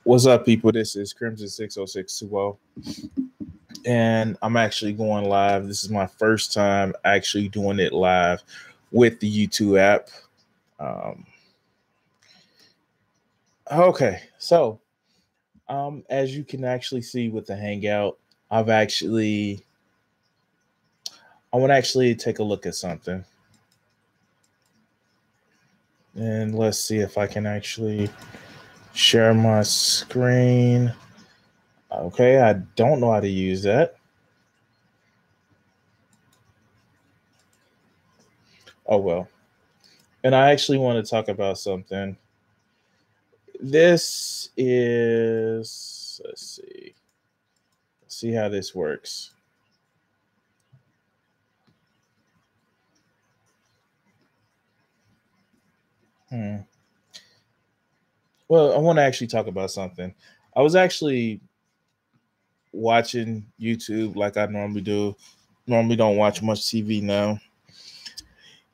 What's up, people? This is Crimson 60620, and I'm actually going live. This is my first time actually doing it live with the YouTube app. Um, okay, as you can actually see with the Hangout, I want to actually take a look at something, and let's see if I can actually share my screen. Okay, I don't know how to use that. Oh well. And I actually want to talk about something. This is, let's see how this works. Hmm. Well, I want to actually talk about something. I was actually watching YouTube like I normally do. Normally don't watch much TV now.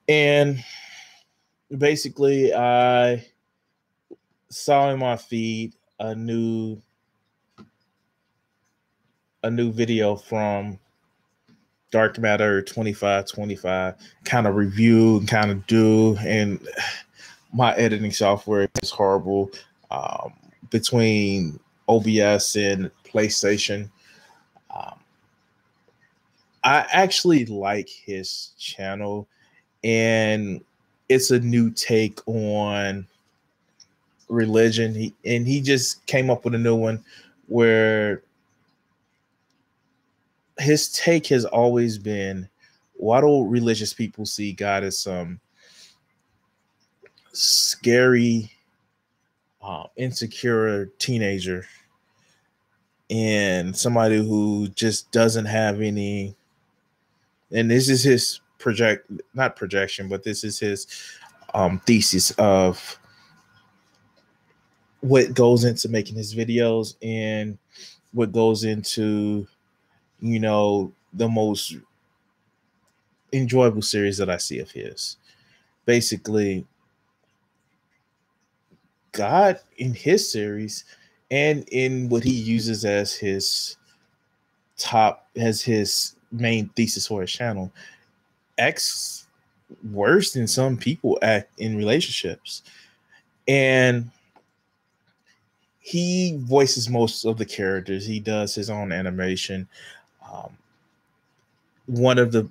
And basically I saw in my feed a new video from Dark Matter 2525 kind of review and kind of do, and my editing software is horrible. Between OBS and PlayStation, um, I actually like his channel, and it's a new take on religion. He just came up with a new one where his take has always been, why do religious people see God as some scary, insecure teenager and somebody who just doesn't have any? And this is his not projection, but this is his thesis of what goes into making his videos and what goes into, the most enjoyable series that I see of his. Basically, God in his series and in what he uses as his main thesis for his channel, acts worse than some people act in relationships. And he voices most of the characters. He does his own animation. One of the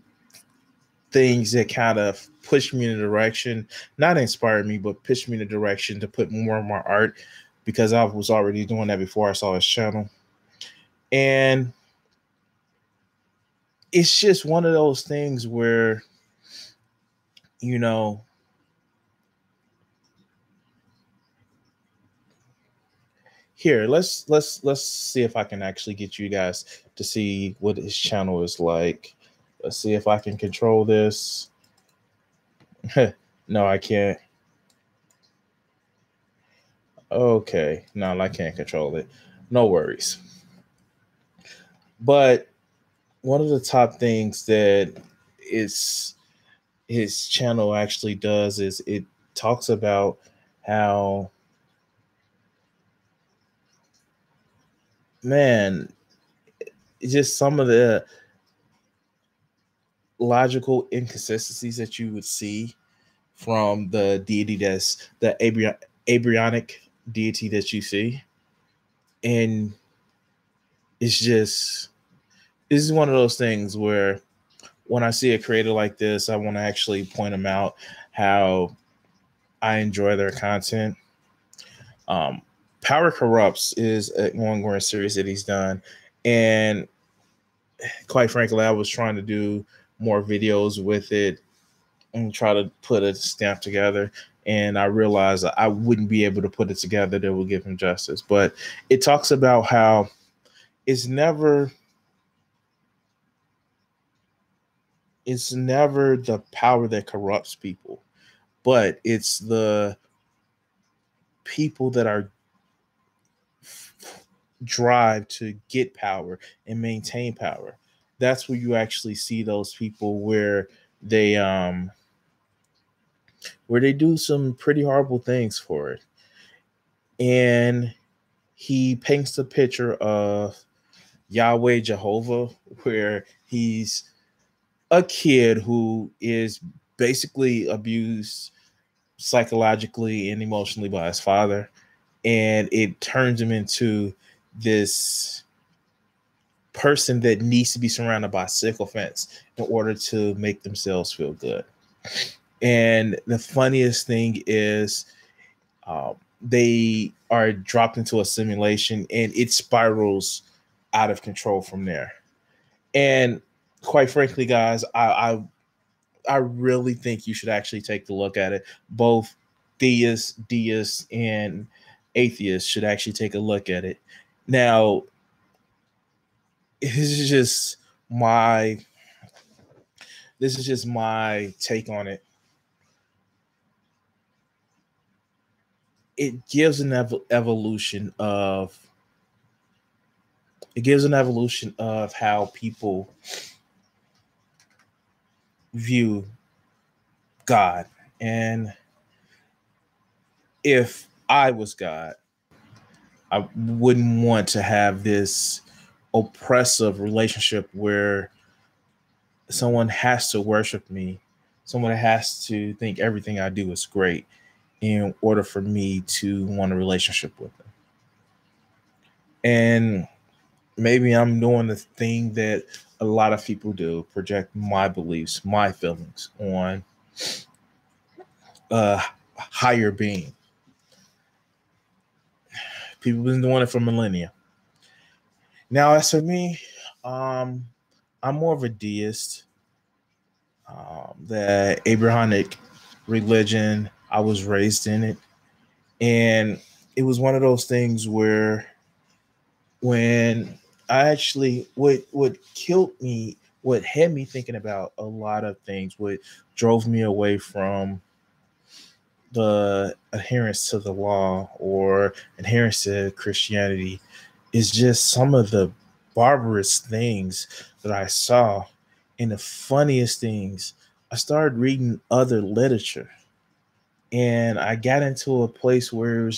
things that kind of pushed me in a direction, not inspired me, but pushed me in a direction to put more of my art, because I was already doing that before I saw his channel. And it's just one of those things where, you know, here, let's see if I can actually get you guys to see what his channel is like. Let's see if I can control this. No, I can't. Okay, no, I can't control it. No worries. But one of the top things that is his channel actually does is it talks about how, man, just some of the logical inconsistencies that you would see from the deity, that's the Abrahamic deity that you see. And it's just, this is one of those things where when I see a creator like this, I want to actually point them out, how I enjoy their content. Power Corrupts is an ongoing series that he's done. And quite frankly, I was trying to do more videos with it and try to put a stamp together. And I realized I wouldn't be able to put it together that would give him justice. But it talks about how it's never the power that corrupts people, but it's the people that are drive to get power and maintain power. That's where you actually see those people they where they do some pretty horrible things for it. And he paints the picture of Yahweh Jehovah, where he's a kid who is basically abused psychologically and emotionally by his father, and it turns him into this person that needs to be surrounded by sycophants in order to make themselves feel good. And the funniest thing is, they are dropped into a simulation and it spirals out of control from there. And quite frankly, guys, I really think you should actually take a look at it. Both deists, and atheists should actually take a look at it. Now, this is just my take on it. It gives an evolution of how people view God. And if I was God, I wouldn't want to have this oppressive relationship where someone has to worship me, someone has to think everything I do is great in order for me to want a relationship with them. And maybe I'm doing the thing that a lot of people do, project my beliefs, my feelings on a higher being. People have been doing it for millennia. Now, as for me, I'm more of a deist. The Abrahamic religion, I was raised in it. And it was one of those things where when I actually, what killed me, what had me thinking about a lot of things, what drove me away from the adherence to the law or adherence to Christianity, is just some of the barbarous things that I saw. And the funniest things, I started reading other literature, and I got into a place where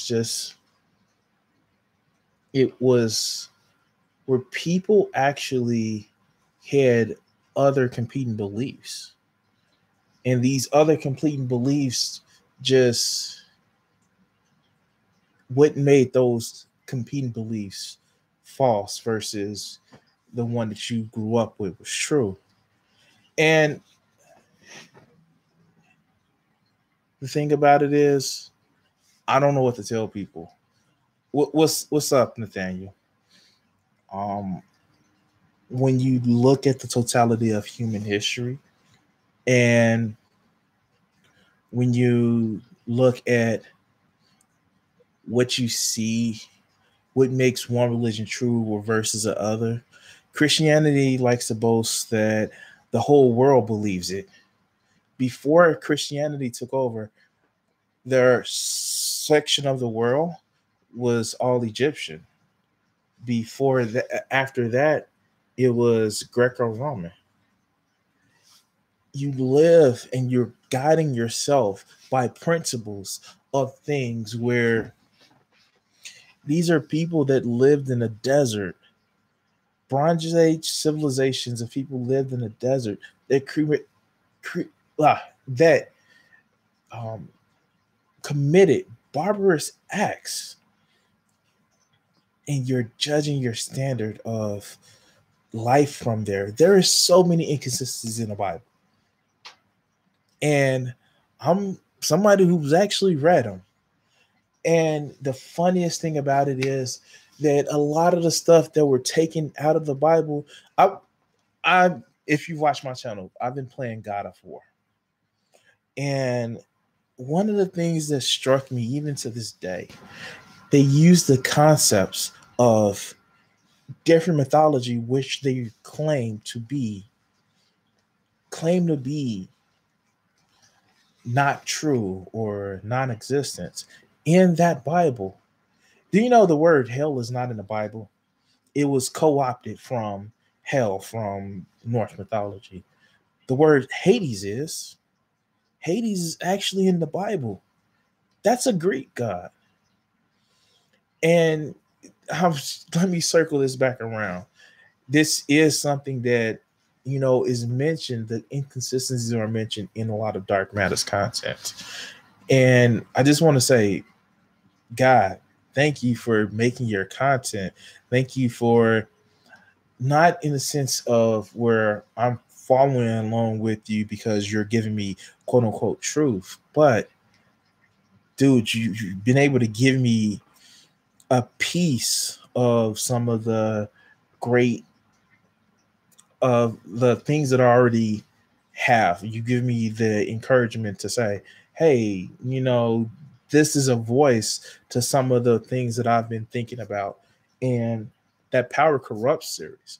it was where people actually had other competing beliefs. And these other competing beliefs just, what made those competing beliefs false versus the one that you grew up with was true. And the thing about it is, I don't know what to tell people. What's up, Nathaniel? Um, when you look at the totality of human history, and when you look at what you see, what makes one religion true versus the other, Christianity likes to boast that the whole world believes it. Before Christianity took over, their section of the world was all Egyptian. Before that, after that, it was Greco-Roman. You live and you're guiding yourself by principles of things where these are people that lived in a desert. Bronze Age civilizations of people lived in a desert that that committed barbarous acts, and you're judging your standard of life from there. There is so many inconsistencies in the Bible, and I'm somebody who's actually read them. And the funniest thing about it is that a lot of the stuff that were taken out of the Bible, I if you watch my channel, I've been playing God of War. And one of the things that struck me even to this day, they use the concepts of different mythology which they claim to be not true or non-existent in that Bible. Do you know the word hell is not in the Bible? It was co-opted from hell from Norse mythology. The word Hades is actually in the Bible. That's a Greek god. And let me circle this back around. This is something that, is mentioned. The inconsistencies are mentioned in a lot of Dark Matters content. And I just want to say, God, thank you for making your content. Thank you for, not in the sense of where I'm following along with you because you're giving me quote unquote truth, but dude, you've been able to give me a piece of some of the great of the things that I already have. You give me the encouragement to say, hey, this is a voice to some of the things that I've been thinking about. And that Power Corrupts series,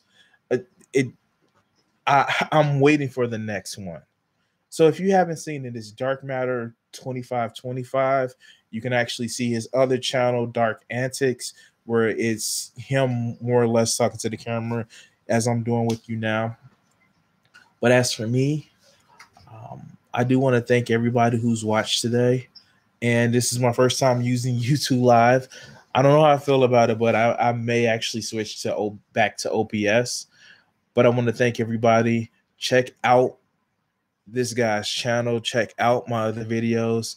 I'm waiting for the next one. So if you haven't seen it, it's Dark Matter 2525. You can actually see his other channel, Dark Antics, where it's him more or less talking to the camera as I'm doing with you now. But as for me, I do want to thank everybody who's watched today. And this is my first time using YouTube Live. I don't know how I feel about it, but I may actually switch to back to OBS. But I want to thank everybody. Check out this guy's channel. Check out my other videos.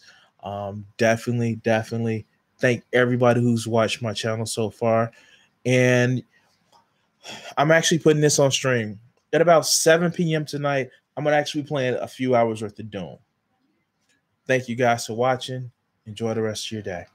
Definitely thank everybody who's watched my channel so far. And I'm actually putting this on stream at about 7 p.m. tonight. I'm going to actually play a few hours worth of Doom. Thank you guys for watching. Enjoy the rest of your day.